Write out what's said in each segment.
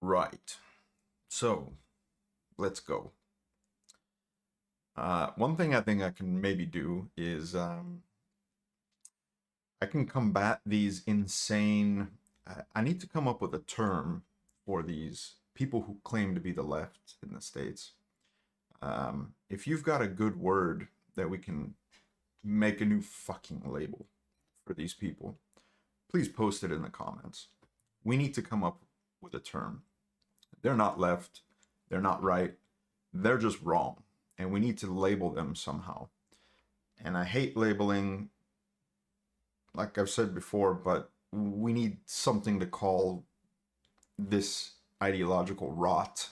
Right. So, let's go. One thing I think I can maybe do is I can combat these insane. I need to come up with a term for these people who claim to be the left in the States. If you've got a good word that we can make a new fucking label for these people, please post it in the comments. We need to come up with a term. They're not left, they're not right, they're just wrong. And we need to label them somehow. And I hate labeling, like I've said before, but we need something to call this ideological rot,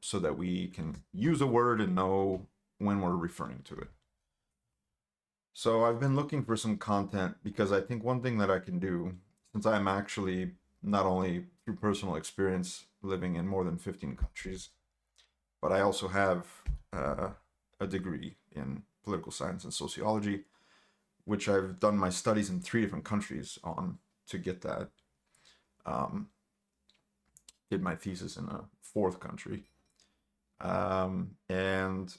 so that we can use a word and know when we're referring to it. So I've been looking for some content because I think one thing that I can do, since I'm actually not only through personal experience living in more than 15 countries, but I also have a degree in political science and sociology, which I've done my studies in 3 different countries on to get that. Did my thesis in a 4th country. And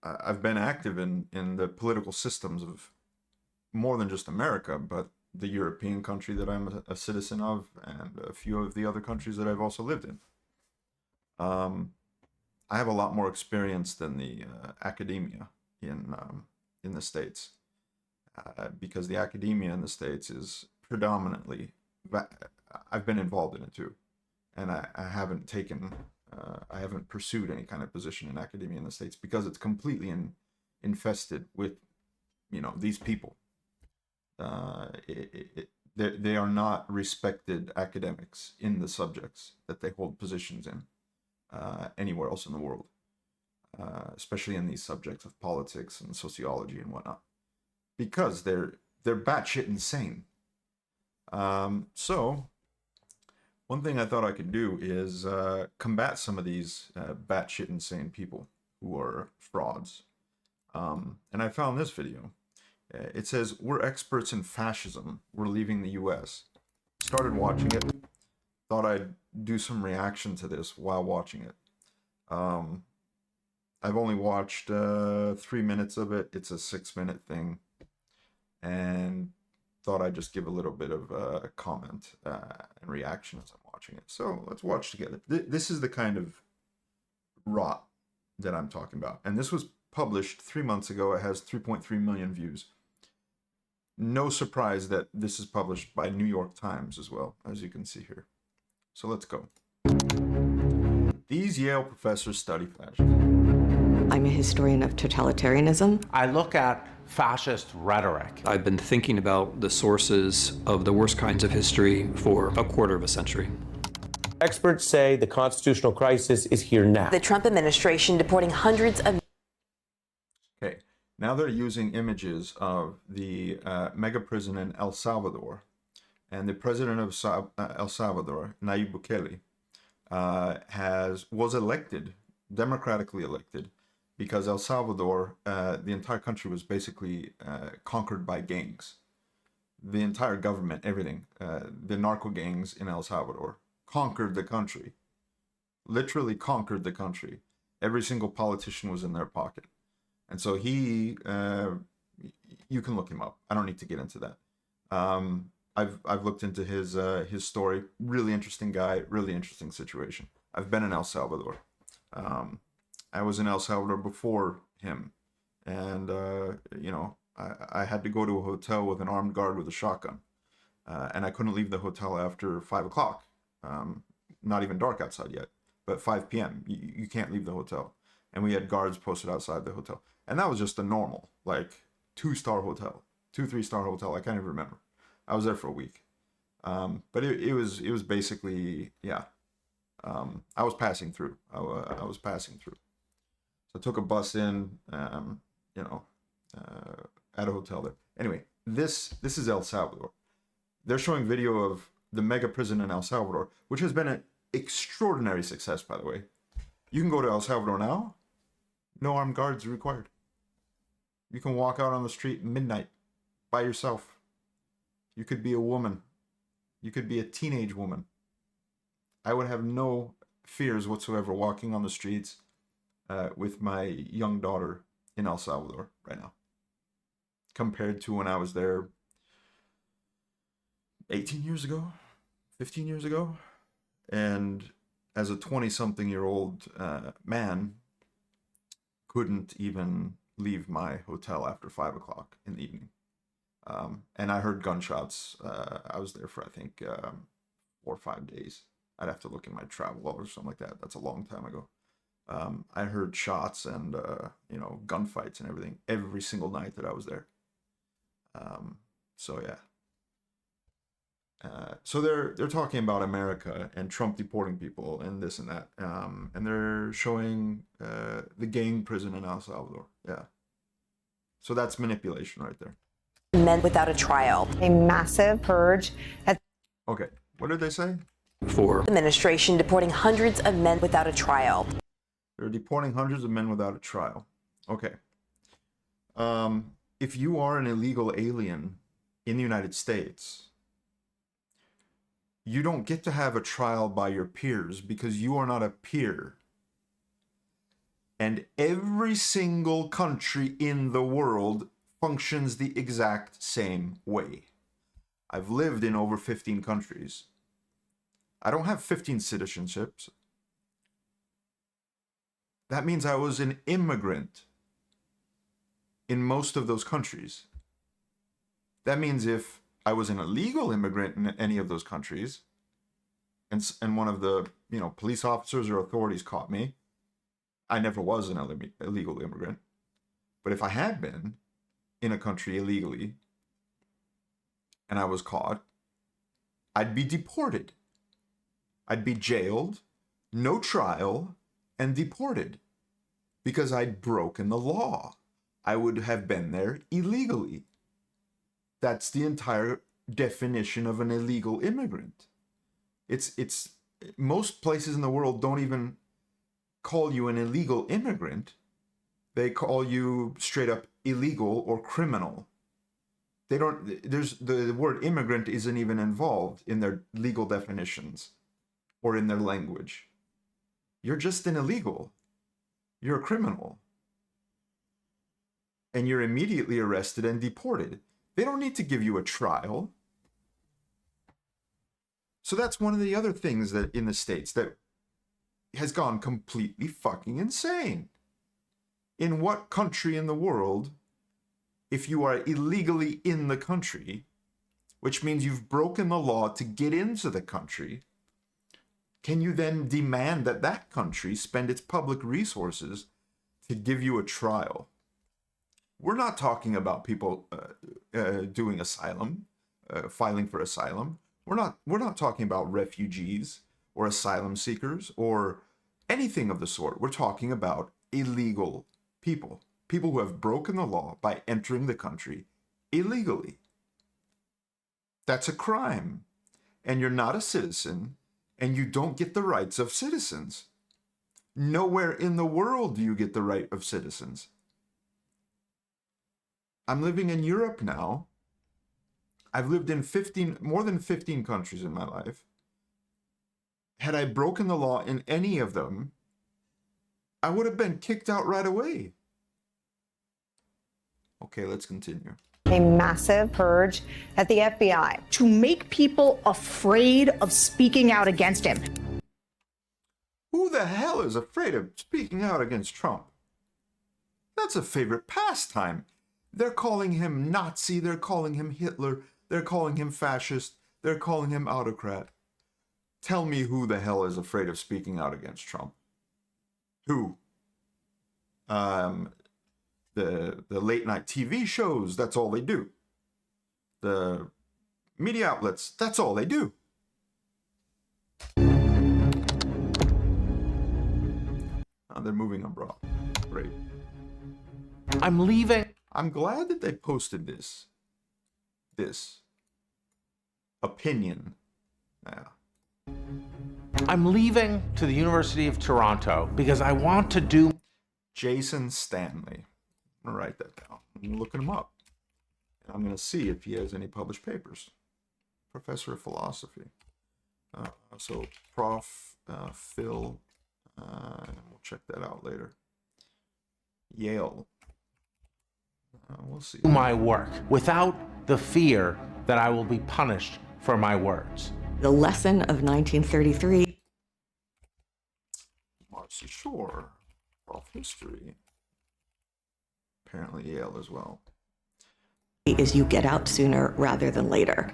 I've been active in the political systems of more than just America, but the European country that I'm a citizen of, and a few of the other countries that I've also lived in. I have a lot more experience than the academia in the States, because the academia in the States is predominantly, I've been involved in it too, and I haven't taken, I haven't pursued any kind of position in academia in the States because it's completely infested with, these people. They are not respected academics in the subjects that they hold positions in anywhere else in the world, especially in these subjects of politics and sociology and whatnot, because they're batshit insane. So one thing I thought I could do is combat some of these batshit insane people who are frauds. And I found this video. It says, "We're experts in fascism. We're leaving the US." Started watching it. Thought I'd do some reaction to this while watching it. I've only watched 3 minutes of it. It's a 6-minute thing. And thought I'd just give a little bit of a comment and reaction as I'm watching it. So let's watch together. This is the kind of rot that I'm talking about. And this was published 3 months ago. It has 3.3 million views. No surprise that this is published by New York Times as well, as you can see here. So let's go. These Yale professors study fascism. I'm a historian of totalitarianism. I look at fascist rhetoric. I've been thinking about the sources of the worst kinds of history for a quarter of a century. Experts say the constitutional crisis is here now. The Trump administration deporting hundreds of... Okay, now they're using images of the mega prison in El Salvador. And the president of El Salvador, Nayib Bukele, was elected, democratically elected, because El Salvador, the entire country was basically conquered by gangs. The entire government, everything, the narco gangs in El Salvador conquered the country. Literally conquered the country. Every single politician was in their pocket. And so he, you can look him up. I don't need to get into that. I've looked into his story. Really interesting guy, really interesting situation. I've been in El Salvador. I was in El Salvador before him, and I had to go to a hotel with an armed guard with a shotgun, and I couldn't leave the hotel after 5 o'clock. Not even dark outside yet, but 5 p.m. You can't leave the hotel, and we had guards posted outside the hotel, and that was just a normal, like, 2-star hotel, 3-star hotel. I can't even remember. I was there for a week, but it was basically, yeah. I was passing through. I was passing through. So I took a bus in, at a hotel there. Anyway, this is El Salvador. They're showing video of the mega prison in El Salvador, which has been an extraordinary success, by the way. You can go to El Salvador now. No armed guards required. You can walk out on the street midnight by yourself. You could be a woman. You could be a teenage woman. I would have no fears whatsoever walking on the streets with my young daughter in El Salvador right now, compared to when I was there 18 years ago, 15 years ago. And as a 20-something-year-old man, couldn't even leave my hotel after 5 o'clock in the evening. And I heard gunshots. I was there for, I think, 4 or 5 days. I'd have to look in my travel log or something like that. That's a long time ago. I heard shots and, gunfights and everything every single night that I was there. So, yeah. So they're talking about America and Trump deporting people and this and that. And they're showing the gang prison in El Salvador. Yeah. So that's manipulation right there. Men without a trial. A massive purge. Okay. What did they say? For Administration deporting hundreds of men without a trial. They're deporting hundreds of men without a trial. Okay. If you are an illegal alien in the United States, you don't get to have a trial by your peers because you are not a peer. And every single country in the world functions the exact same way. I've lived in over 15 countries. I don't have 15 citizenships. That means I was an immigrant in most of those countries. That means if I was an illegal immigrant in any of those countries, and one of the police officers or authorities caught me, I never was an illegal immigrant. But if I had been in a country illegally and I was caught, I'd be deported. I'd be jailed, no trial, and deported because I'd broken the law. I would have been there illegally. That's the entire definition of an illegal immigrant. It's most places in the world don't even call you an illegal immigrant. They call you straight up illegal or criminal. They don't, the word immigrant isn't even involved in their legal definitions or in their language. You're just an illegal. You're a criminal. And you're immediately arrested and deported. They don't need to give you a trial. So that's one of the other things that in the States that has gone completely fucking insane. In what country in the world, if you are illegally in the country, which means you've broken the law to get into the country, can you then demand that that country spend its public resources to give you a trial? We're not talking about people doing asylum, filing for asylum. We're not talking about refugees or asylum seekers or anything of the sort. We're talking about illegal people who have broken the law by entering the country illegally. That's a crime. And you're not a citizen, and you don't get the rights of citizens. Nowhere in the world do you get the right of citizens. I'm living in Europe now. I've lived in more than 15 countries in my life. Had I broken the law in any of them, I would have been kicked out right away. Okay, let's continue. A massive purge at the FBI to make people afraid of speaking out against him. Who the hell is afraid of speaking out against Trump? That's a favorite pastime. They're calling him Nazi, they're calling him Hitler, they're calling him fascist, they're calling him autocrat. Tell me who the hell is afraid of speaking out against Trump? Who? The late night TV shows, that's all they do. The media outlets, that's all they do. They're moving abroad. Great. I'm leaving. I'm glad that they posted this opinion. Yeah. I'm leaving to the University of Toronto because I want to do. Jason Stanley. I'm going to write that down. I'm looking him up. And I'm going to see if he has any published papers. Professor of philosophy. So Prof. Phil, we'll check that out later. Yale. We'll see. My work without the fear that I will be punished for my words. The lesson of 1933 Marcy Shore, Prof. History. Apparently Yale as well. is you get out sooner rather than later.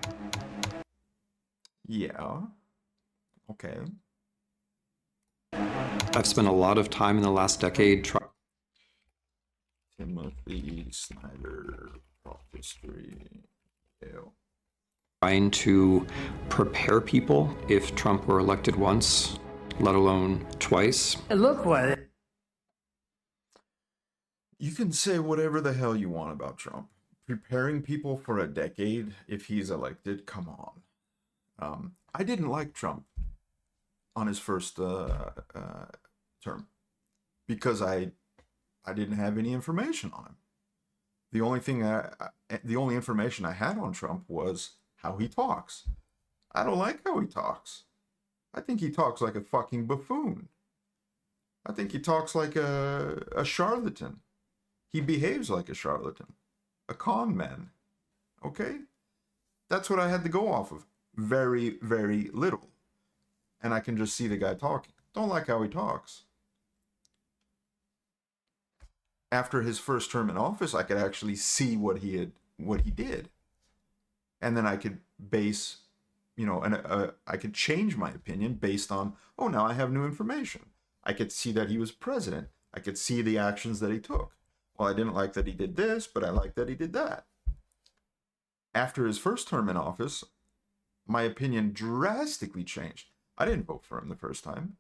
Yeah. Okay. I've spent a lot of time in the last decade Timothy Snyder, Prof. History, Yale. trying to prepare people if Trump were elected once, let alone twice. You can say whatever the hell you want about Trump. Preparing people for a decade if he's elected, come on. I didn't like Trump on his first term because I didn't have any information on him. The only information I had on Trump was how he talks. I don't like how he talks. I think he talks like a fucking buffoon. I think he talks like a charlatan. He behaves like a charlatan, a con man. Okay? That's what I had to go off of. Very, very little. And I can just see the guy talking. Don't like how he talks. After his first term in office, I could actually see what he did. And then I could base, I could change my opinion based on, oh, now I have new information. I could see that he was president. I could see the actions that he took. Well, I didn't like that he did this, but I liked that he did that. After his first term in office, my opinion drastically changed. I didn't vote for him the first time.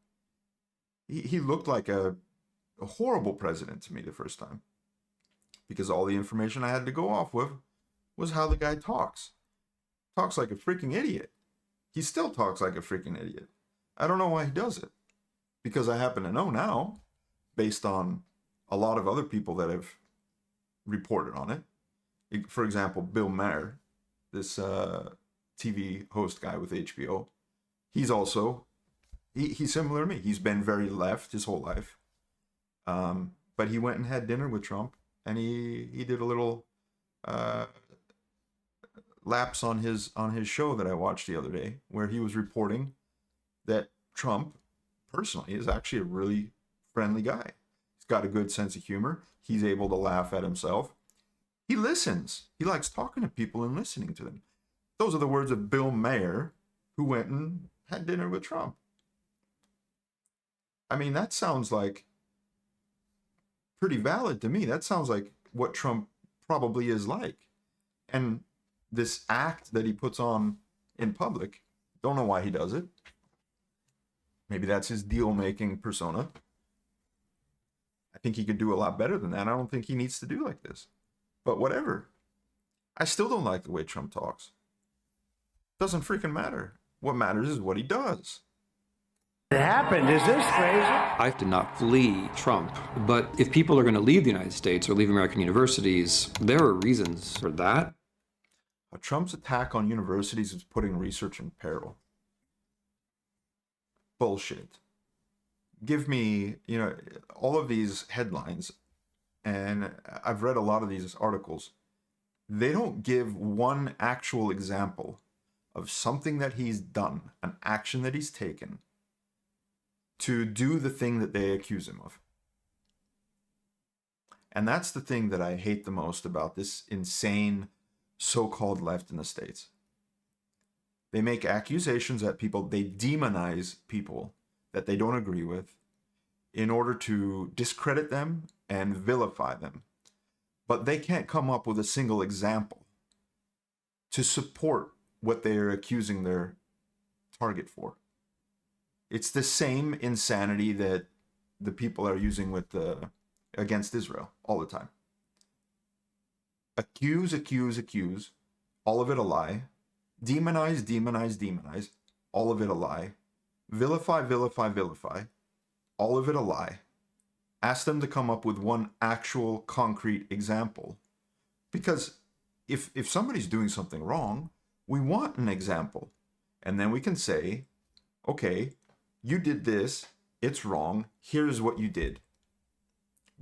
He looked like a horrible president to me the first time, because all the information I had to go off with was how the guy talks. Talks like a freaking idiot. He still talks like a freaking idiot. I don't know why he does it, because I happen to know now, based on a lot of other people that have reported on it. For example, Bill Maher, this TV host guy with HBO, he's similar to me. He's been very left his whole life. But he went and had dinner with Trump, and he did a little lapse on his show that I watched the other day, where he was reporting that Trump personally is actually a really friendly guy. He's got a good sense of humor. He's able to laugh at himself. He listens. He likes talking to people and listening to them. Those are the words of Bill Maher, who went and had dinner with Trump. I mean, that sounds like pretty valid to me. That sounds like what Trump probably is like. And this act that he puts on in public, don't know why he does it. Maybe that's his deal-making persona. I think he could do a lot better than that. I don't think he needs to do like this. But whatever. I still don't like the way Trump talks. Doesn't freaking matter. What matters is what he does. It happened. Is this crazy? I did not flee Trump, but if people are going to leave the United States or leave American universities, there are reasons for that. Trump's attack on universities is putting research in peril. Bullshit. Give me, all of these headlines, and I've read a lot of these articles. They don't give one actual example of something that he's done, an action that he's taken to do the thing that they accuse him of. And that's the thing that I hate the most about this insane so-called left in the States. They make accusations at people, they demonize people that they don't agree with in order to discredit them and vilify them. But they can't come up with a single example to support what they are accusing their target for. It's the same insanity that the people are using with against Israel all the time. Accuse, accuse, accuse, all of it a lie. Demonize, demonize, demonize, all of it a lie. Vilify, vilify, vilify, all of it a lie. Ask them to come up with one actual concrete example. Because if somebody's doing something wrong, we want an example. And then we can say, okay, you did this, it's wrong, here's what you did.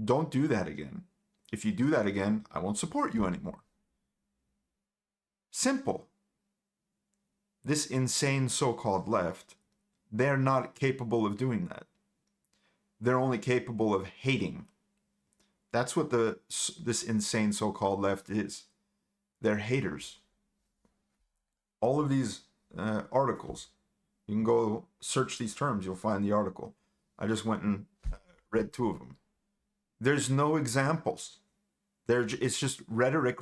Don't do that again. If you do that again, I won't support you anymore. Simple. This insane so-called left, they're not capable of doing that. They're only capable of hating. That's what this insane so-called left is. They're haters. All of these articles, you can go search these terms, you'll find the article. I just went and read 2 of them. There's no examples. It's just rhetoric.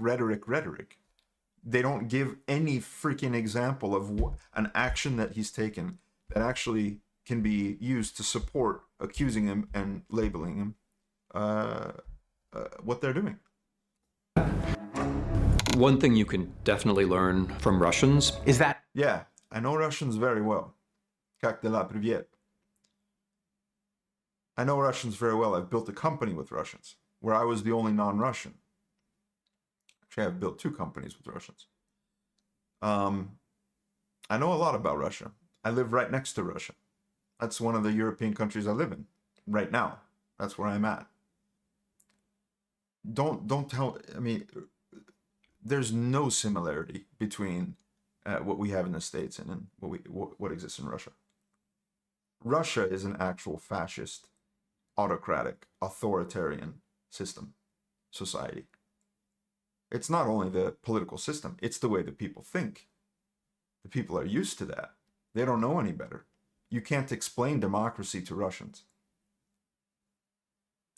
They don't give any freaking example of an action that he's taken that actually can be used to support accusing him and labeling him what they're doing. One thing you can definitely learn from Russians is that, Yeah, I know Russians very well. Как дела, привет. I know Russians very well. I've built a company with Russians where I was the only non-Russian. Actually, I've built 2 companies with Russians. I know a lot about Russia. I live right next to Russia. That's one of the European countries I live in right now. That's where I'm at. Don't tell, I mean, there's no similarity between what we have in the States and what exists in Russia. Russia is an actual fascist, autocratic, authoritarian system, society. It's not only the political system, it's the way the people think. The people are used to that. They don't know any better. You can't explain democracy to Russians.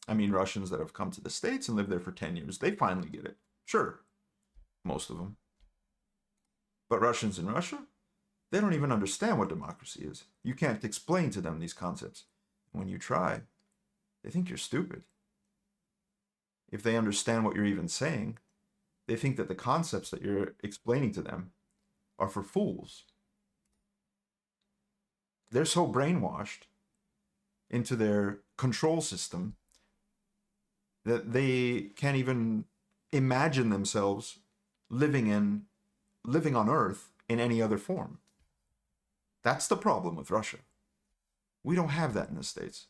I mean, Russians that have come to the States and lived there for 10 years, they finally get it. Sure, most of them. But Russians in Russia, they don't even understand what democracy is. You can't explain to them these concepts. When you try, they think you're stupid. If they understand what you're even saying, they think that the concepts that you're explaining to them are for fools. They're so brainwashed into their control system that they can't even imagine themselves living on Earth in any other form. That's the problem with Russia. We don't have that in the States.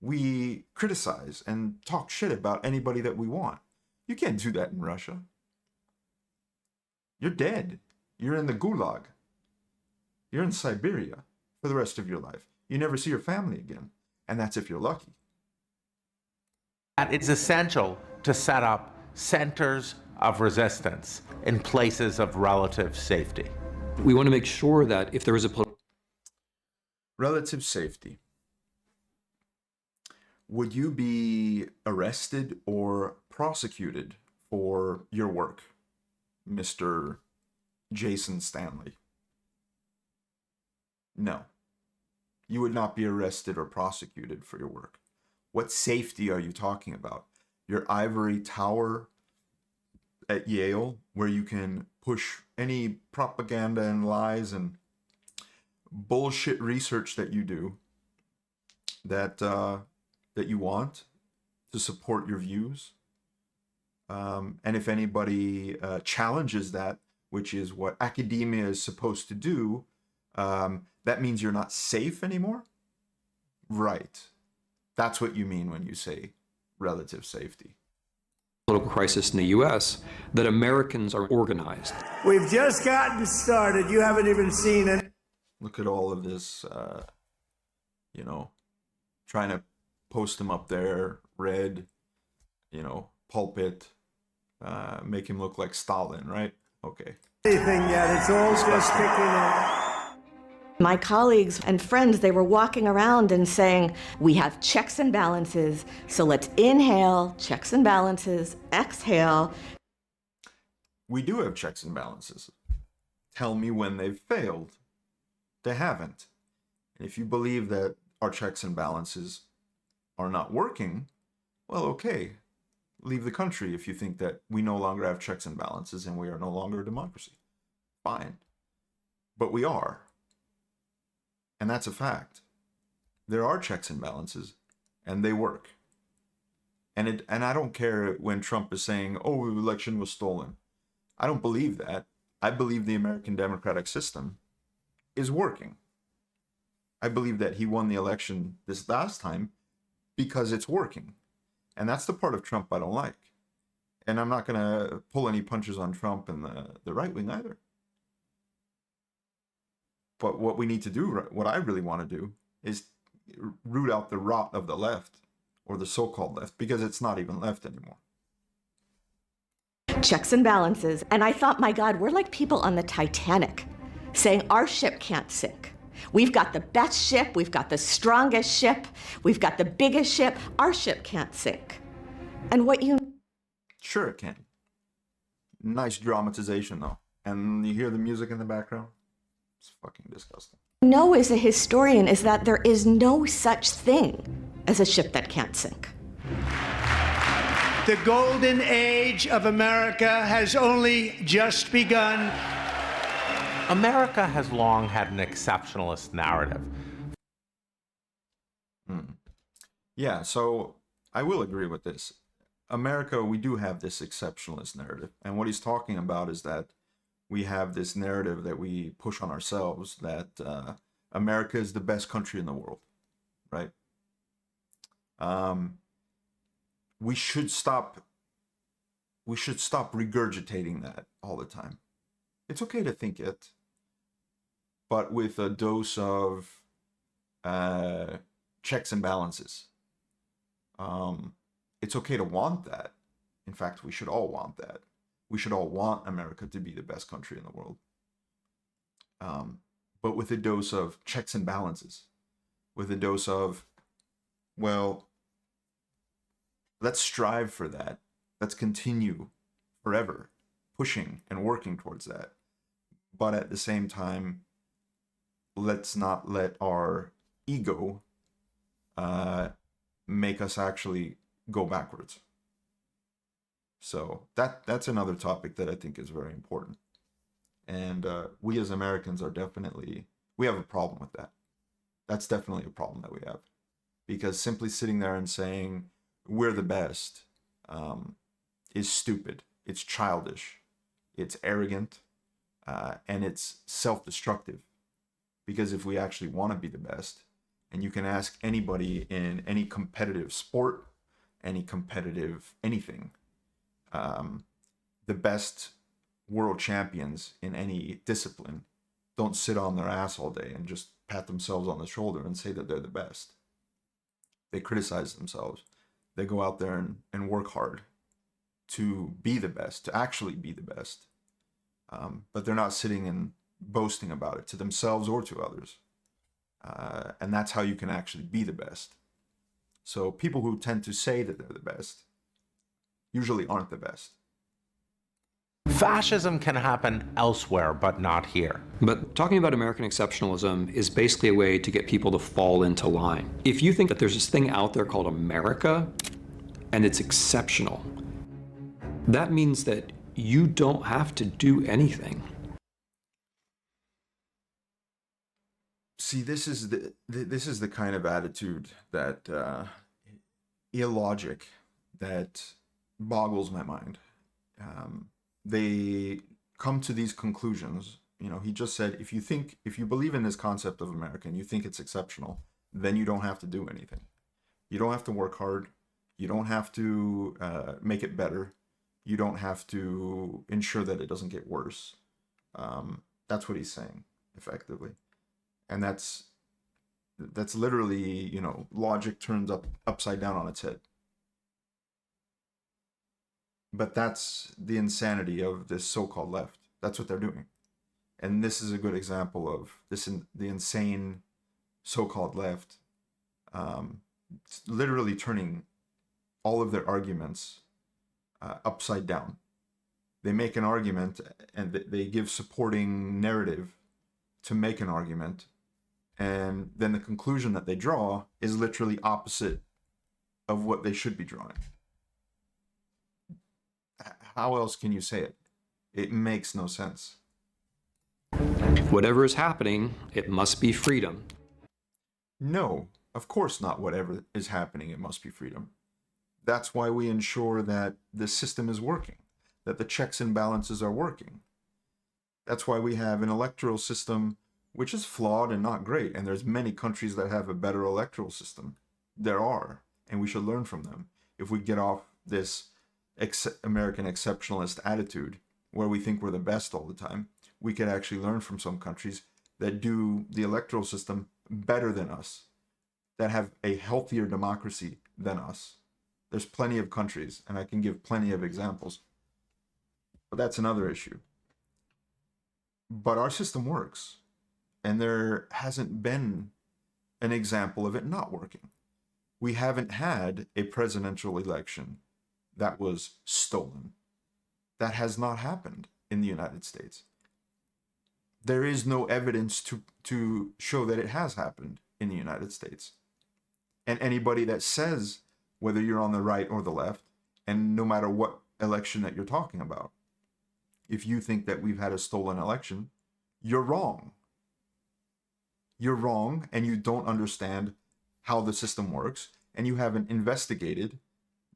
We criticize and talk shit about anybody that we want. You can't do that in Russia. You're dead. You're in the gulag. You're in Siberia for the rest of your life. You never see your family again. And that's if you're lucky. it's essential to set up centers of resistance in places of relative safety. We want to make sure that if there is a Relative safety. Would you be arrested or prosecuted for your work, Mr. Jason Stanley? No. You would not be arrested or prosecuted for your work. What safety are you talking about? Your ivory tower at Yale, where you can push any propaganda and lies and bullshit research that you do that you want to support your views. And if anybody challenges that, which is what academia is supposed to do, that means you're not safe anymore? Right. That's what you mean when you say relative safety. Political crisis in the U.S., that Americans are organized. We've just gotten started. You haven't even seen it. Look at all of this, trying to post him up there, red, pulpit, make him look like Stalin, right? Okay. Anything yet? It's all just kicking in. My colleagues and friends, they were walking around and saying, we have checks and balances, so let's inhale, checks and balances, exhale. We do have checks and balances. Tell me when they've failed. They haven't. And if you believe that our checks and balances are not working, well, okay. Leave the country if you think that we no longer have checks and balances and we are no longer a democracy. Fine. But we are. And that's a fact. There are checks and balances, and they work. And I don't care when Trump is saying, oh, the election was stolen. I don't believe that. I believe the American democratic system is working. I believe that he won the election this last time because it's working. And that's the part of Trump I don't like. And I'm not going to pull any punches on Trump and the right wing either. But what we need to do, what I really want to do, is root out the rot of the left, or the so-called left, because it's not even left anymore. Checks and balances. And I thought, my God, we're like people on the Titanic saying our ship can't sink. We've got the best ship, we've got the strongest ship, we've got the biggest ship. Our ship can't sink. And what you... Sure it can. Nice dramatization, though. And you hear the music in the background? It's fucking disgusting. know as a historian is that there is no such thing as a ship that can't sink. The golden age of America has only just begun. America has long had an exceptionalist narrative. Yeah, so I will agree with this. America, we do have this exceptionalist narrative. And what he's talking about is that we have this narrative that we push on ourselves that America is the best country in the world, right? We should stop regurgitating that all the time. It's okay to think it, but with a dose of checks and balances. It's okay to want that. In fact, we should all want that. We should all want America to be the best country in the world. But with a dose of checks and balances, with a dose of, well, let's strive for that. Let's continue forever pushing and working towards that. But at the same time, let's not let our ego make us actually go backwards. So that's another topic that I think is very important. And we as Americans we have a problem with that. That's definitely a problem that we have. Because simply sitting there and saying we're the best is stupid. It's childish. It's arrogant. And it's self-destructive. Because if we actually want to be the best, and you can ask anybody in any competitive sport, any competitive anything, the best world champions in any discipline don't sit on their ass all day and just pat themselves on the shoulder and say that they're the best. They criticize themselves. They go out there and work hard to be the best, to actually be the best. But they're not sitting and boasting about it to themselves or to others. And that's how you can actually be the best. So people who tend to say that they're the best usually aren't the best. Fascism can happen elsewhere, but not here. But talking about American exceptionalism is basically a way to get people to fall into line. If you think that there's this thing out there called America, and it's exceptional, that means that you don't have to do anything. See, this is the kind of attitude that illogic that boggles my mind. They come to these conclusions. You know, he just said, if you believe in this concept of America and you think it's exceptional, then you don't have to do anything. You don't have to work hard. You don't have to make it better. You don't have to ensure that it doesn't get worse. That's what he's saying, effectively. And that's literally, you know, logic turned upside down on its head. But that's the insanity of this so-called left. That's what they're doing. And this is a good example of the insane so-called left literally turning all of their arguments upside down. They make an argument and they give supporting narrative to make an argument. And then the conclusion that they draw is literally opposite of what they should be drawing. How else can you say it? It makes no sense. Whatever is happening, it must be freedom. No, of course not. Whatever is happening, it must be freedom. That's why we ensure that the system is working, that the checks and balances are working. That's why we have an electoral system which is flawed and not great. And there's many countries that have a better electoral system. There are, and we should learn from them. If we get off this American exceptionalist attitude where we think we're the best all the time, we could actually learn from some countries that do the electoral system better than us, that have a healthier democracy than us. There's plenty of countries, and I can give plenty of examples, but that's another issue. But our system works, and there hasn't been an example of it not working. We haven't had a presidential election that was stolen. That has not happened in the United States. There is no evidence to show that it has happened in the United States. And anybody that says, whether you're on the right or the left, and no matter what election that you're talking about, if you think that we've had a stolen election, you're wrong. You're wrong, and you don't understand how the system works, and you haven't investigated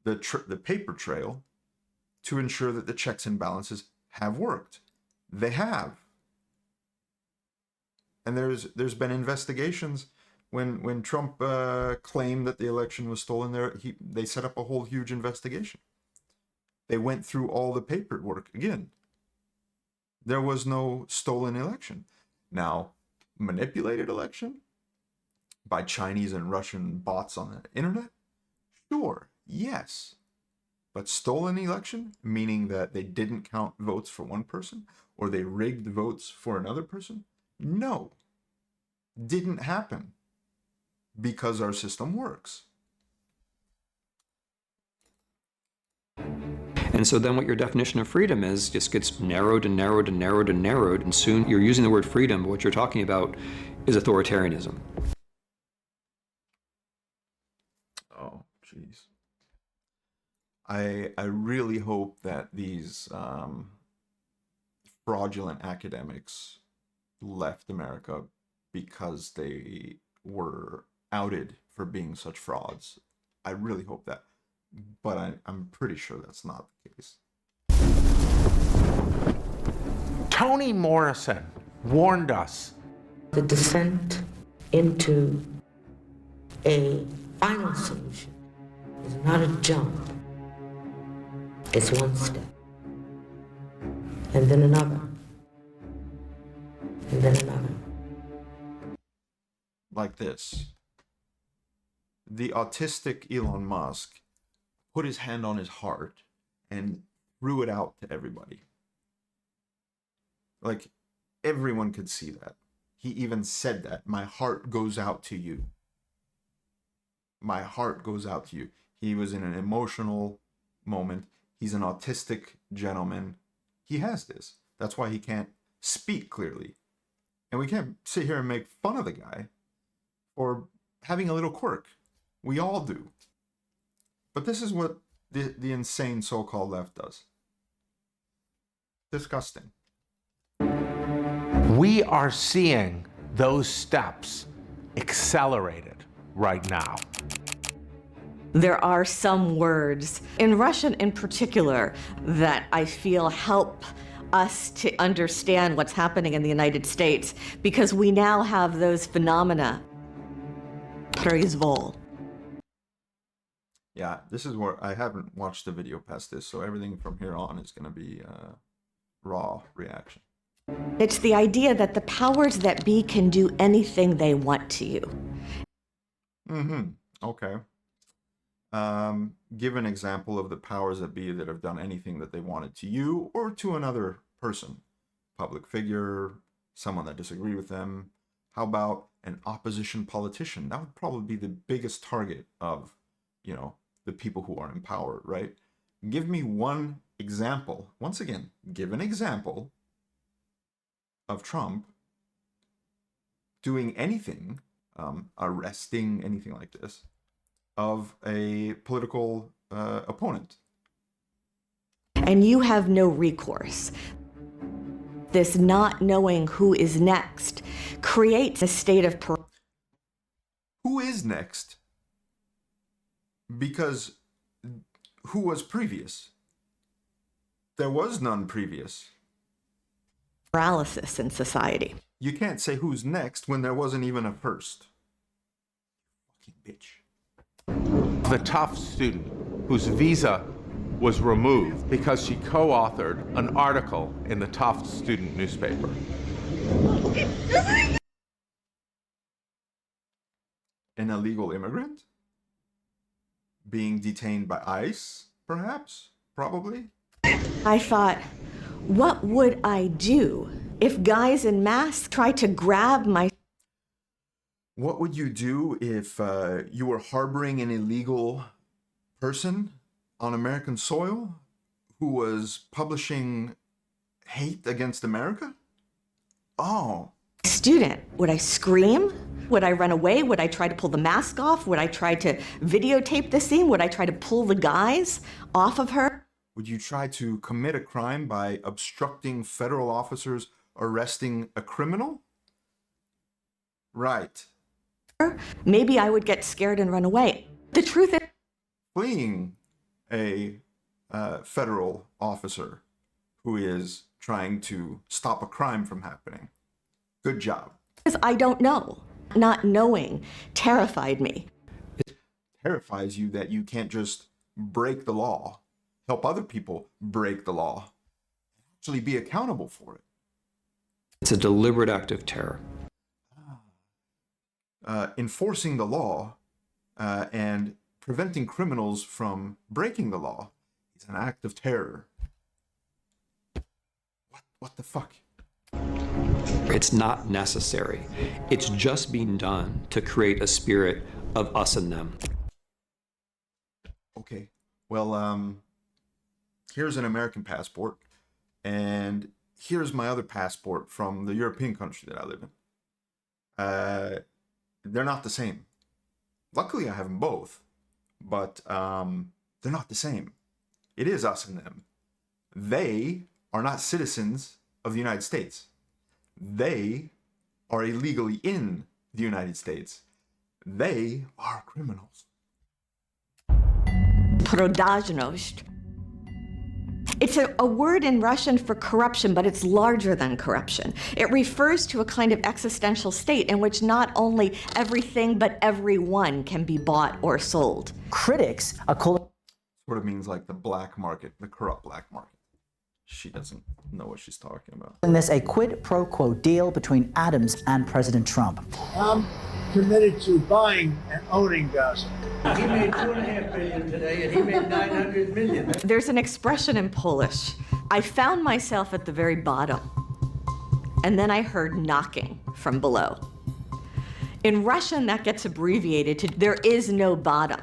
the paper trail to ensure that the checks and balances have worked. They have. And there's been investigations when Trump claimed that the election was stolen. They set up a whole huge investigation. They went through all the paperwork again. There was no stolen election. Now, manipulated election by Chinese and Russian bots on the internet? Sure, yes. But stolen election, meaning that they didn't count votes for one person or they rigged votes for another person? No. Didn't happen because our system works. And so then what your definition of freedom is just gets narrowed and narrowed and narrowed and narrowed, and soon you're using the word freedom, but what you're talking about is authoritarianism. Oh, jeez. I really hope that these fraudulent academics left America because they were outed for being such frauds. I really hope that. But I'm pretty sure that's not the case. Toni Morrison warned us. The descent into a final solution is not a jump. It's one step. And then another. And then another. Like this. The autistic Elon Musk put his hand on his heart and threw it out to everybody. Like, everyone could see that. He even said that. My heart goes out to you. My heart goes out to you. He was in an emotional moment. He's an autistic gentleman. He has this. That's why he can't speak clearly. And we can't sit here and make fun of the guy for having a little quirk. We all do. But this is what the insane so-called left does. Disgusting. We are seeing those steps accelerated right now. There are some words, in Russian in particular, that I feel help us to understand what's happening in the United States, because we now have those phenomena. Произвол. Yeah, this is where I haven't watched the video past this, so everything from here on is going to be raw reaction. It's the idea that the powers that be can do anything they want to you. Okay. Give an example of the powers that be that have done anything that they wanted to you or to another person. Public figure, someone that disagreed with them. How about an opposition politician? That would probably be the biggest target of, the people who are in power, right? Give me one example. Once again, give an example of Trump doing anything, arresting, anything like this, of a political opponent. And you have no recourse. This not knowing who is next creates a state of Who is next? Because who was previous? There was none previous. paralysis in society. You can't say who's next when there wasn't even a first. Fucking bitch. The Tufts student whose visa was removed because she co-authored an article in the Tufts student newspaper. An illegal immigrant? Being detained by ICE, perhaps? Probably? I thought, what would I do if guys in masks tried to grab my... What would you do if you were harboring an illegal person on American soil who was publishing hate against America? Oh. student? Would I scream? Would I run away? Would I try to pull the mask off? Would I try to videotape the scene? Would I try to pull the guys off of her? Would you try to commit a crime by obstructing federal officers arresting a criminal? Right. Maybe I would get scared and run away. The truth is, Fleeing a federal officer who is trying to stop a crime from happening. Good job. I don't know. Not knowing terrified me. It terrifies you that you can't just break the law, help other people break the law, actually be accountable for it. It's a deliberate act of terror. Enforcing the law and preventing criminals from breaking the law is an act of terror. What the fuck? It's not necessary. It's just being done to create a spirit of us and them. Okay, well, here's an American passport, and here's my other passport from the European country that I live in. They're not the same. Luckily, I have them both, but they're not the same. It is us and them. They are not citizens of the United States. They are illegally in the United States. They are criminals. Продажность. It's a word in Russian for corruption, but it's larger than corruption. It refers to a kind of existential state in which not only everything but everyone can be bought or sold. Critics are calling... Sort of means like the black market, the corrupt black market. She doesn't know what she's talking about. this a quid pro quo deal between Adams and President Trump. I'm committed to buying and owning Gaza. He made $2.5 billion today, and he made 900 million. There's an expression in Polish. I found myself at the very bottom, and then I heard knocking from below. In Russian, that gets abbreviated to there is no bottom.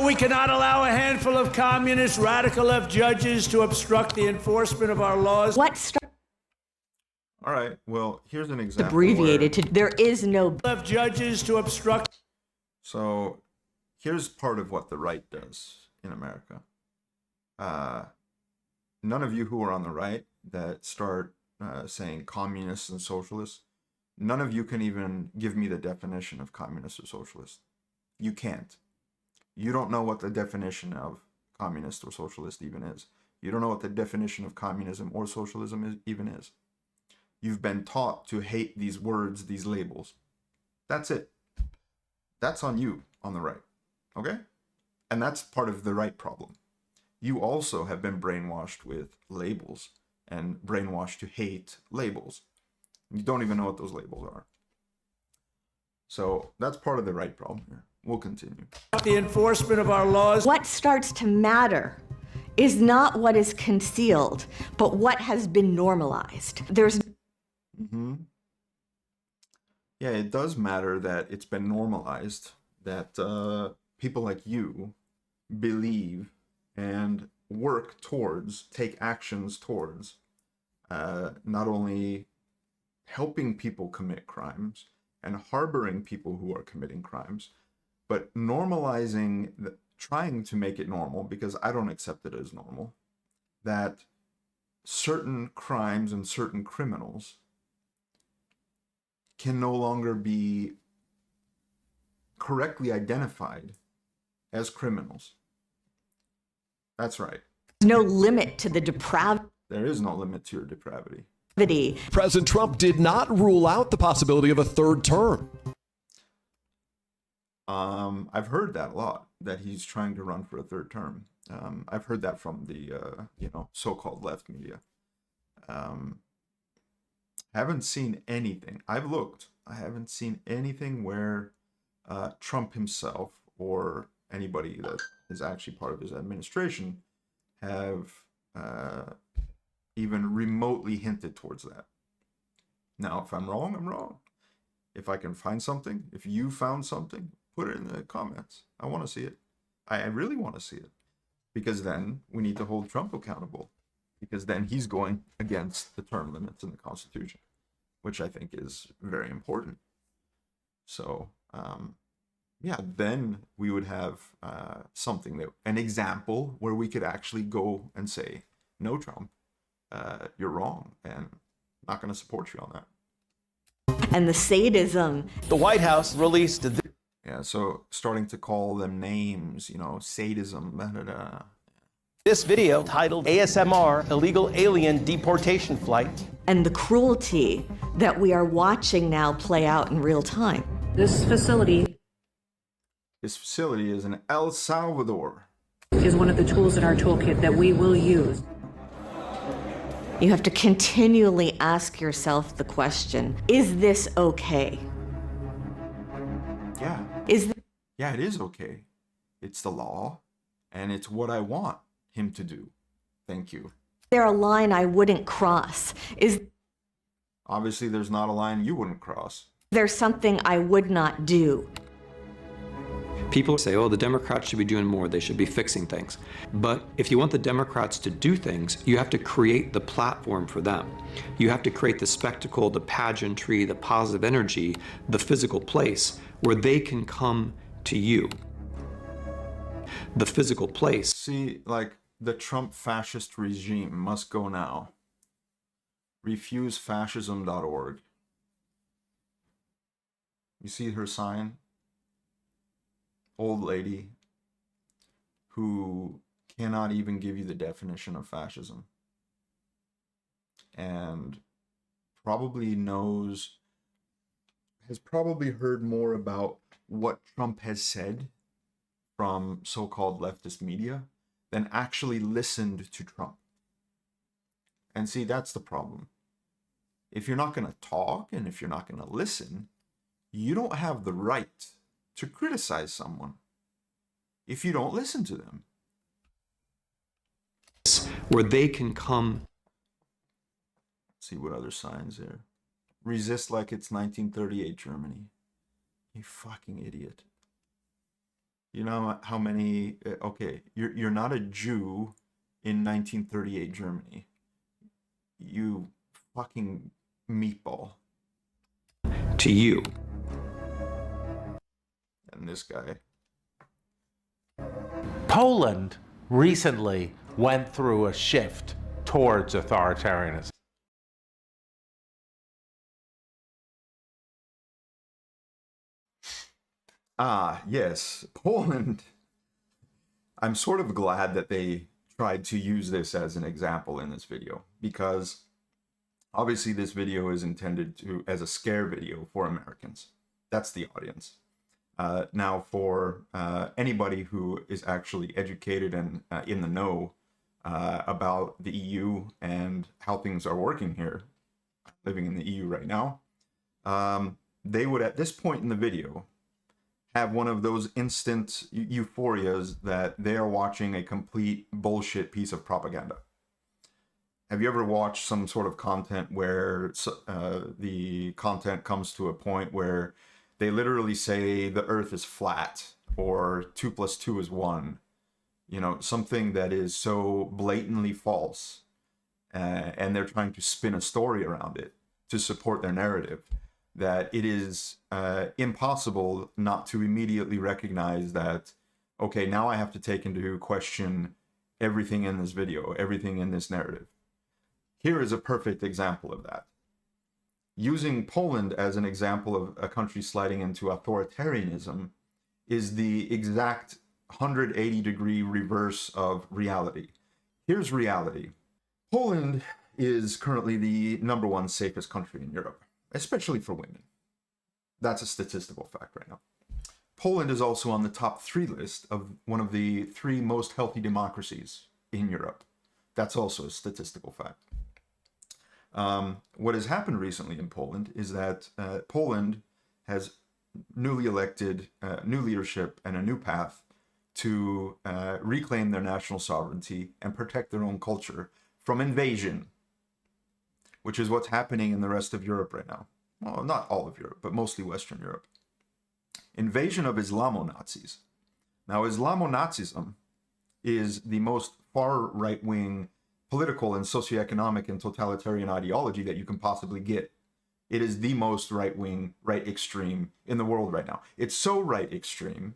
We cannot allow a handful of communist radical left judges to obstruct the enforcement of our laws. All right, well, here's an example. Abbreviated to there is no left judges to obstruct. So here's part of what the right does in America. None of you who are on the right that start saying communists and socialists, none of you can even give me the definition of communist or socialist. You can't. You don't know what the definition of communist or socialist even is. You don't know what the definition of communism or socialism even is. You've been taught to hate these words, these labels. That's it. That's on you, on the right. Okay? And that's part of the right problem. You also have been brainwashed with labels and brainwashed to hate labels. You don't even know what those labels are. So that's part of the right problem here. We'll continue. The enforcement of our laws. What starts to matter is not what is concealed, but what has been normalized. There's... Yeah, it does matter that it's been normalized, that people like you believe and work towards, take actions towards, not only helping people commit crimes and harboring people who are committing crimes, but normalizing, trying to make it normal, because I don't accept it as normal, that certain crimes and certain criminals can no longer be correctly identified as criminals. That's right. There's no limit to the depravity. There is no limit to your depravity. President Trump did not rule out the possibility of a third term. I've heard that a lot, that he's trying to run for a third term. I've heard that from the, so-called left media. Haven't seen anything. I've looked. I haven't seen anything where Trump himself or anybody that is actually part of his administration have even remotely hinted towards that. Now, if I'm wrong, I'm wrong. If I can find something, if you found something, put it in the comments. I want to see it. I really want to see it. Because then we need to hold Trump accountable. Because then he's going against the term limits in the Constitution, which I think is very important. So, then we would have something an example where we could actually go and say, no, Trump, you're wrong, and I'm not going to support you on that. And the sadism. The White House released so starting to call them names, sadism, this video titled ASMR, Illegal Alien Deportation Flight. And the cruelty that we are watching now play out in real time. This facility is in El Salvador. Is one of the tools in our toolkit that we will use. You have to continually ask yourself the question, is this okay? Yeah. Yeah, it is okay. It's the law, and it's what I want him to do. Thank you. Is there a line I wouldn't cross? Obviously, there's not a line you wouldn't cross. There's something I would not do. People say, oh, the Democrats should be doing more, they should be fixing things. But if you want the Democrats to do things, you have to create the platform for them. You have to create the spectacle, the pageantry, the positive energy, the physical place where they can come to you. The physical place. See, like, the Trump fascist regime must go now. Refusefascism.org. You see her sign? Old lady who cannot even give you the definition of fascism. And probably has probably heard more about what Trump has said from so-called leftist media than actually listened to Trump. And see, that's the problem. If you're not going to talk and if you're not going to listen, you don't have the right to criticize someone if you don't listen to them. Where they can come. Let's see what other signs there. Resist like it's 1938 Germany. You fucking idiot. You know how many, okay, you're not a Jew in 1938 Germany. You fucking meatball. To you. And this guy. Poland recently went through a shift towards authoritarianism. Yes, Poland. I'm sort of glad that they tried to use this as an example in this video, because obviously this video is intended as a scare video for Americans. That's the audience. Now, for anybody who is actually educated and in the know about the EU and how things are working here, living in the EU right now, they would, at this point in the video, have one of those instant euphorias that they are watching a complete bullshit piece of propaganda. Have you ever watched some sort of content where the content comes to a point where they literally say the earth is flat or 2 + 2 is 1? You know, something that is so blatantly false, and they're trying to spin a story around it to support their narrative, that it is impossible not to immediately recognize that, okay, now I have to take into question everything in this video, everything in this narrative. Here is a perfect example of that. Using Poland as an example of a country sliding into authoritarianism is the exact 180-degree reverse of reality. Here's reality. Poland is currently the #1 safest country in Europe, especially for women. That's a statistical fact right now. Poland is also on the top 3 list of one of the 3 most healthy democracies in Europe. That's also a statistical fact. What has happened recently in Poland is that Poland has newly elected new leadership and a new path to reclaim their national sovereignty and protect their own culture from invasion, which is what's happening in the rest of Europe right now. Well, not all of Europe, but mostly Western Europe. Invasion of Islamo-Nazis. Now, Islamo-Nazism is the most far right-wing political and socioeconomic and totalitarian ideology that you can possibly get. It is the most right-wing, right extreme in the world right now. It's so right extreme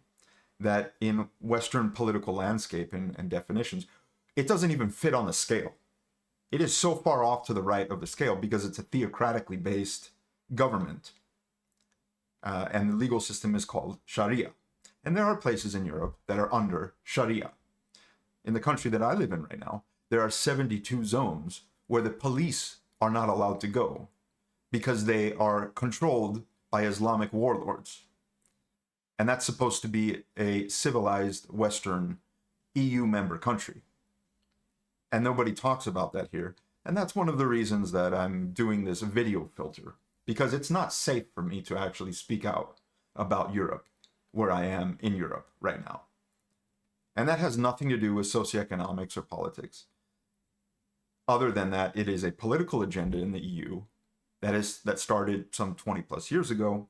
that in Western political landscape and definitions, it doesn't even fit on the scale. It is so far off to the right of the scale because it's a theocratically based government. And the legal system is called Sharia. And there are places in Europe that are under Sharia. In the country that I live in right now, there are 72 zones where the police are not allowed to go because they are controlled by Islamic warlords. And that's supposed to be a civilized Western EU member country. And nobody talks about that here. And that's one of the reasons that I'm doing this video filter, because it's not safe for me to actually speak out about Europe, where I am in Europe right now. And that has nothing to do with socioeconomics or politics. Other than that, it is a political agenda in the EU that started some 20 plus years ago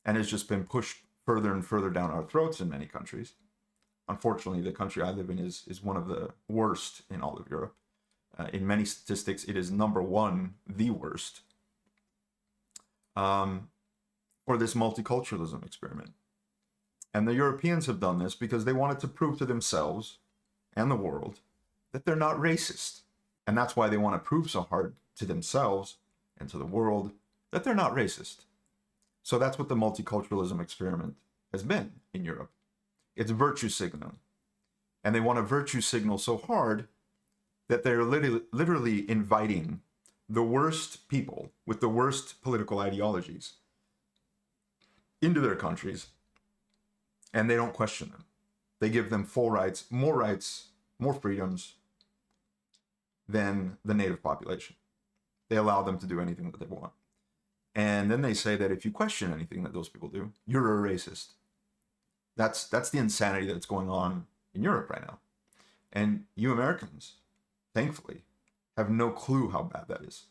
and has just been pushed further and further down our throats in many countries. Unfortunately, the country I live in is one of the worst in all of Europe. In many statistics, it is #1, the worst, for this multiculturalism experiment. And the Europeans have done this because they wanted to prove to themselves and the world that they're not racist. And that's why they want to prove so hard to themselves and to the world that they're not racist. So that's what the multiculturalism experiment has been in Europe. It's virtue signaling. And they want to virtue signal so hard that they're literally inviting the worst people with the worst political ideologies into their countries, and they don't question them. They give them full rights, more freedoms than the native population. They allow them to do anything that they want. And then they say that if you question anything that those people do, you're a racist. That's the insanity that's going on in Europe right now. And you Americans, thankfully, have no clue how bad that is.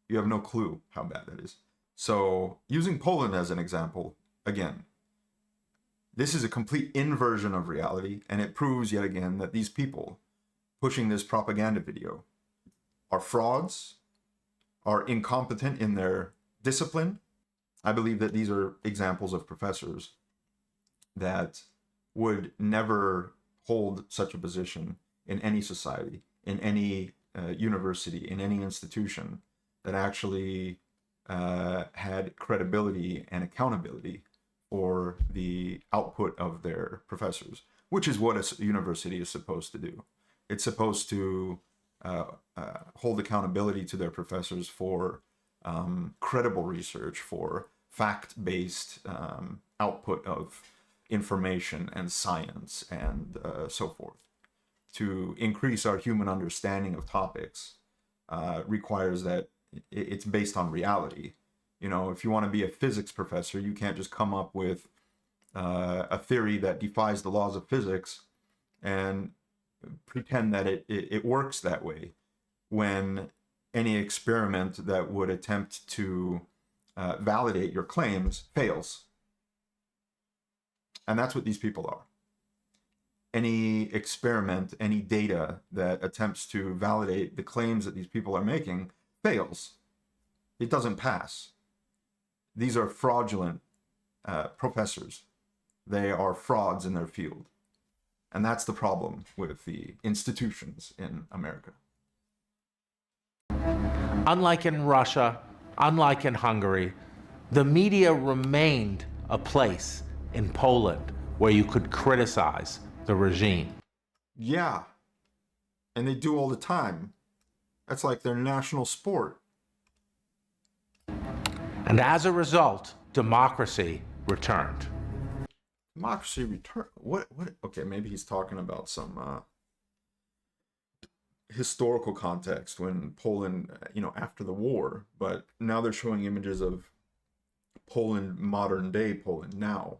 You have no clue how bad that is. So using Poland as an example, again, this is a complete inversion of reality, and it proves yet again that these people pushing this propaganda video are frauds, are incompetent in their discipline. I believe that these are examples of professors that would never hold such a position in any society, in any university, in any institution that actually had credibility and accountability for the output of their professors, which is what a university is supposed to do. It's supposed to hold accountability to their professors for credible research, for fact-based output of information and science and so forth. To increase our human understanding of topics requires that it's based on reality. You know, if you want to be a physics professor, you can't just come up with a theory that defies the laws of physics and pretend that it works that way, when any experiment that would attempt to validate your claims fails. And that's what these people are. Any experiment, any data that attempts to validate the claims that these people are making fails. It doesn't pass. These are fraudulent professors. They are frauds in their field. And that's the problem with the institutions in America. Unlike in Russia, unlike in Hungary, the media remained a place in Poland where you could criticize the regime. Yeah, and they do all the time. That's like their national sport. And as a result, democracy returned. Democracy return. What? Okay, maybe he's talking about some historical context when Poland, after the war. But now they're showing images of Poland, modern day Poland now.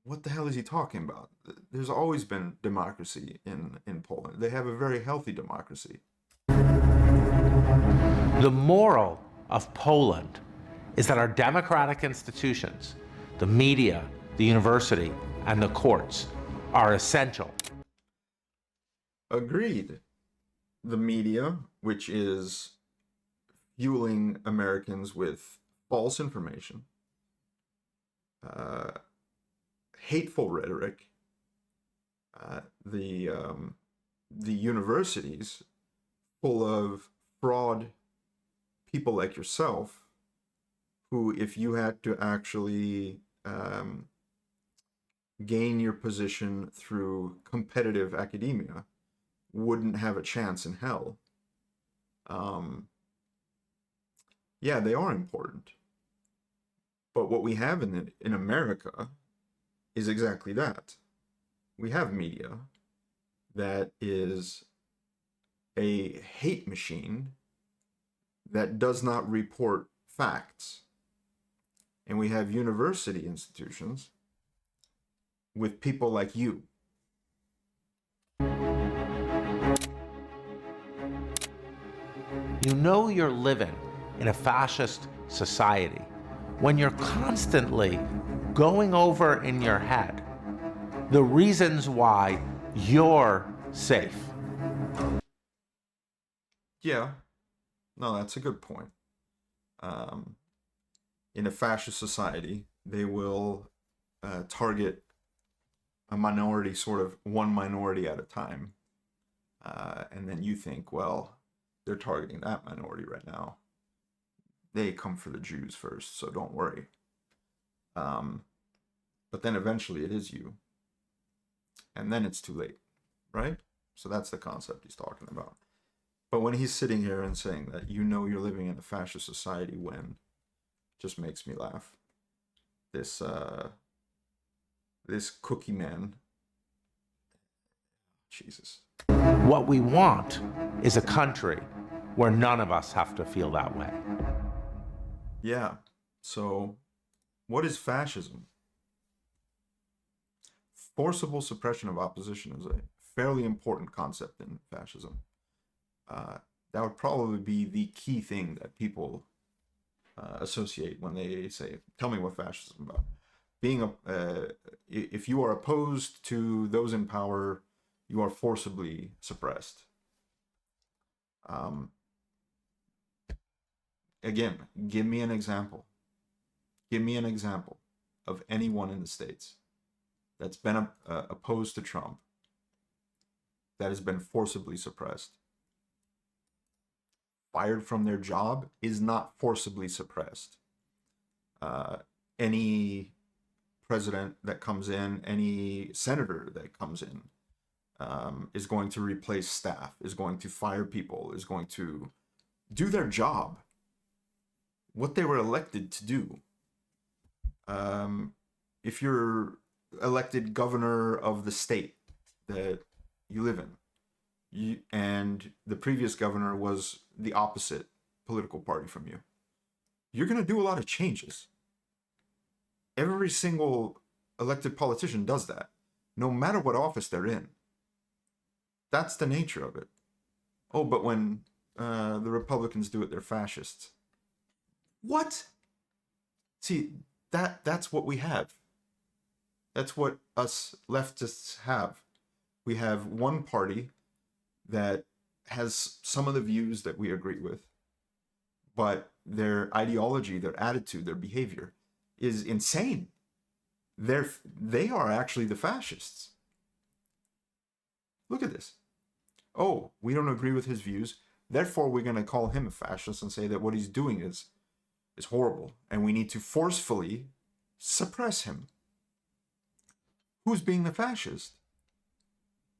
What the hell is he talking about? There's always been democracy in Poland. They have a very healthy democracy. The moral of Poland is that our democratic institutions, the media, the university, and the courts, are essential. Agreed. The media, which is fueling Americans with false information, hateful rhetoric, the universities full of fraud people like yourself, who, if you had to actually gain your position through competitive academia, wouldn't have a chance in hell. Yeah, they are important. But what we have in America is exactly that. We have media that is a hate machine that does not report facts. And we have university institutions with people like you. You know you're living in a fascist society when you're constantly going over in your head the reasons why you're safe. Yeah, no, that's a good point. In a fascist society, they will target a minority, sort of one minority at a time. And then you think, well, they're targeting that minority right now. They come for the Jews first, so don't worry. But then eventually it is you. And then it's too late, right? So that's the concept he's talking about. But when he's sitting here and saying that you're living in a fascist society, when, just makes me laugh. This cookie man. Jesus. What we want is a country where none of us have to feel that way. Yeah. So, what is fascism? Forcible suppression of opposition is a fairly important concept in fascism. That would probably be the key thing that people associate when they say, tell me what fascism is about. Being if you are opposed to those in power, you are forcibly suppressed. Again, give me an example. Give me an example of anyone in the States that's been opposed to Trump that has been forcibly suppressed. Fired from their job is not forcibly suppressed. Any president that comes in, any senator that comes in, is going to replace staff, is going to fire people, is going to do their job, what they were elected to do. If you're elected governor of the state that you live in, and the previous governor was the opposite political party from you, you're going to do a lot of changes. Every single elected politician does that, no matter what office they're in. That's the nature of it. Oh, but when the Republicans do it, they're fascists. What? See, that's what we have. That's what us leftists have. We have one party that has some of the views that we agree with, but their ideology, their attitude, their behavior is insane. They are actually the fascists. Look at this. Oh, we don't agree with his views, therefore we're going to call him a fascist and say that what he's doing is horrible, and we need to forcefully suppress him. Who's being the fascist?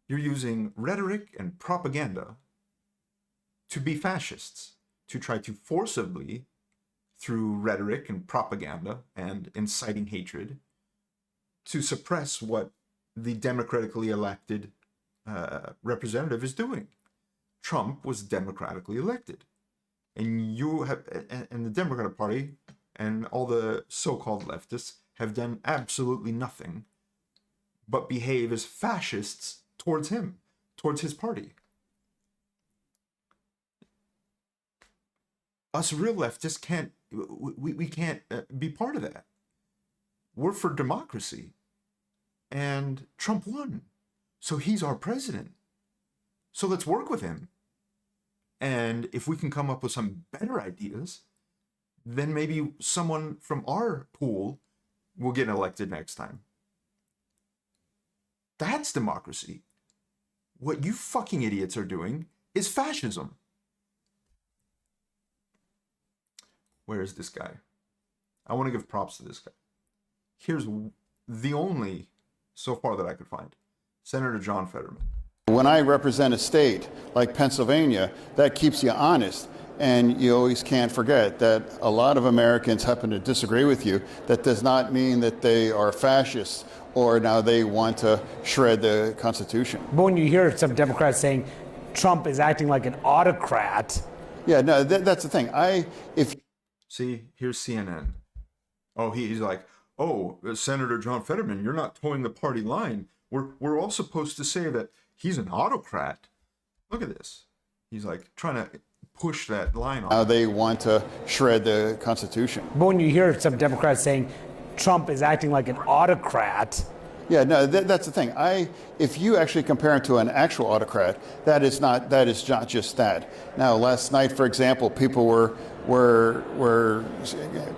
You're using rhetoric and propaganda to be fascists, to try to forcibly, through rhetoric and propaganda and inciting hatred, to suppress what the democratically elected representative is doing. Trump was democratically elected. And the Democratic Party and all the so-called leftists have done absolutely nothing but behave as fascists towards him, towards his party. Us real leftists can't, we can't be part of that. We're for democracy. And Trump won. So he's our president. So let's work with him. And if we can come up with some better ideas, then maybe someone from our pool will get elected next time. That's democracy. What you fucking idiots are doing is fascism. Where is this guy? I want to give props to this guy. Here's the only, so far that I could find, Senator John Fetterman. When I represent a state like Pennsylvania, that keeps you honest. And you always can't forget that a lot of Americans happen to disagree with you. That does not mean that they are fascists or now they want to shred the Constitution. But when you hear some Democrats saying Trump is acting like an autocrat. Yeah, no, that's the thing. See, here's CNN. Oh, he's like, oh, Senator John Fetterman, you're not towing the party line. We're all supposed to say that he's an autocrat. Look at this. He's like trying to push that line on. Now they want to shred the Constitution. But when you hear some Democrats saying Trump is acting like an autocrat. Yeah, no, that's the thing. If you actually compare him to an actual autocrat, that is not just that. Now, last night, for example, people were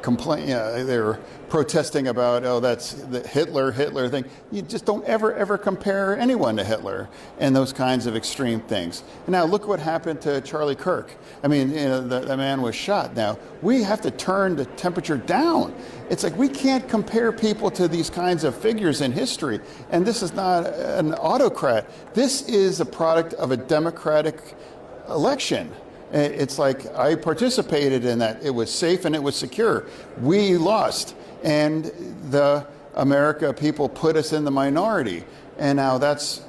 complaining. They were protesting about, oh, that's the Hitler thing. You just don't ever compare anyone to Hitler and those kinds of extreme things. And now look what happened to Charlie Kirk. I mean, the man was shot. Now we have to turn the temperature down. It's like we can't compare people to these kinds of figures in history. And this is not an autocrat. This is a product of a democratic election. It's like I participated in that. It was safe and it was secure. We lost. And the America people put us in the minority. And now that's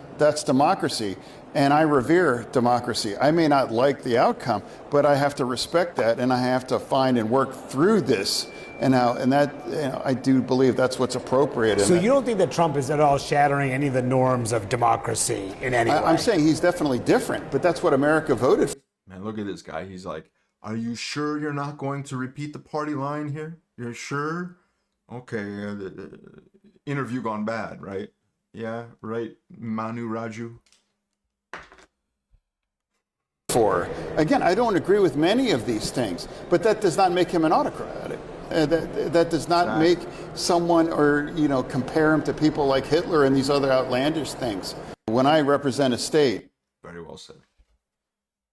democracy. And I revere democracy. I may not like the outcome, but I have to respect that, and I have to find and work through this. And that I do believe that's what's appropriate. So you don't think that Trump is at all shattering any of the norms of democracy in any way? I'm saying he's definitely different, but that's what America voted for. Man, look at this guy. He's like, are you sure you're not going to repeat the party line here? You're sure? Okay, interview gone bad, right? Yeah, right, Manu Raju? Again, I don't agree with many of these things, but that does not make him an autocrat. That does not make someone or compare him to people like Hitler and these other outlandish things. When I represent a state. Very well said.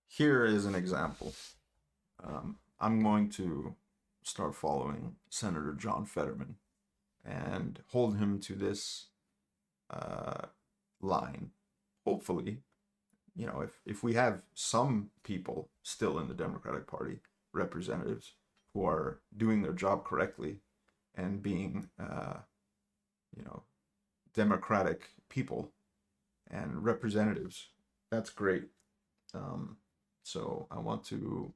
Here is an example. I'm going to start following Senator John Fetterman and hold him to this line. Hopefully, if we have some people still in the Democratic Party, representatives, who are doing their job correctly and being, democratic people and representatives, that's great. So I want to,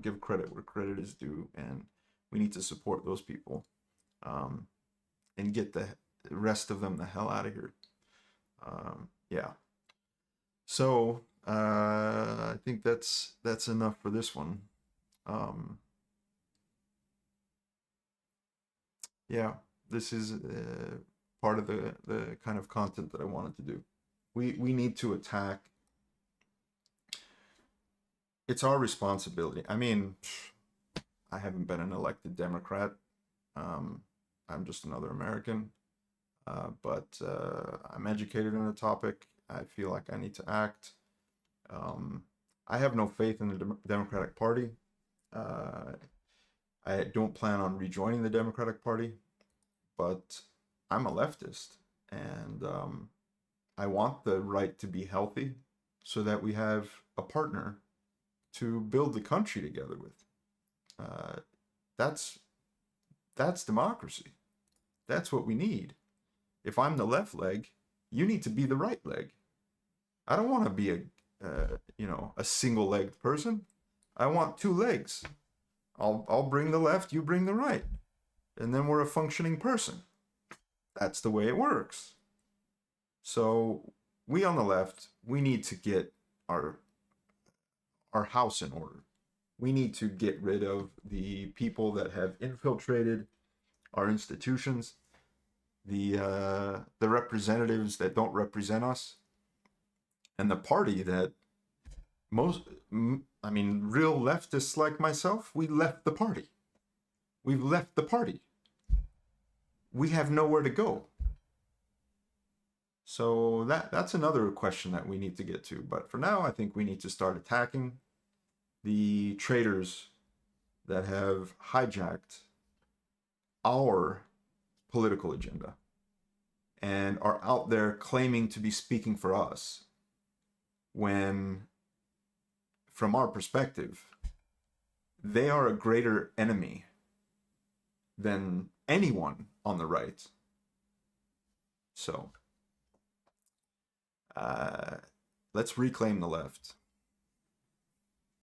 give credit where credit is due, and we need to support those people, and get the rest of them the hell out of here. Yeah. So I think that's enough for this one. Yeah, this is part of the kind of content that I wanted to do. We need to attack. It's our responsibility. I mean, I haven't been an elected Democrat. I'm just another American. But I'm educated in the topic. I feel like I need to act. I have no faith in the Democratic Party. I don't plan on rejoining the Democratic Party, but I'm a leftist, and I want the right to be healthy so that we have a partner to build the country together with. That's democracy. That's what we need. If I'm the left leg, you need to be the right leg. I don't want to be a single-legged person. I want two legs. I'll bring the left, you bring the right, and then we're a functioning person. That's the way it works. So we on the left, we need to get our house in order. We need to get rid of the people that have infiltrated our institutions, the representatives that don't represent us, and the party that real leftists like myself, we left the party. We've left the party. We have nowhere to go. So that's another question that we need to get to. But for now, I think we need to start attacking the traitors that have hijacked our political agenda and are out there claiming to be speaking for us when, from our perspective, they are a greater enemy than anyone on the right. So let's reclaim the left.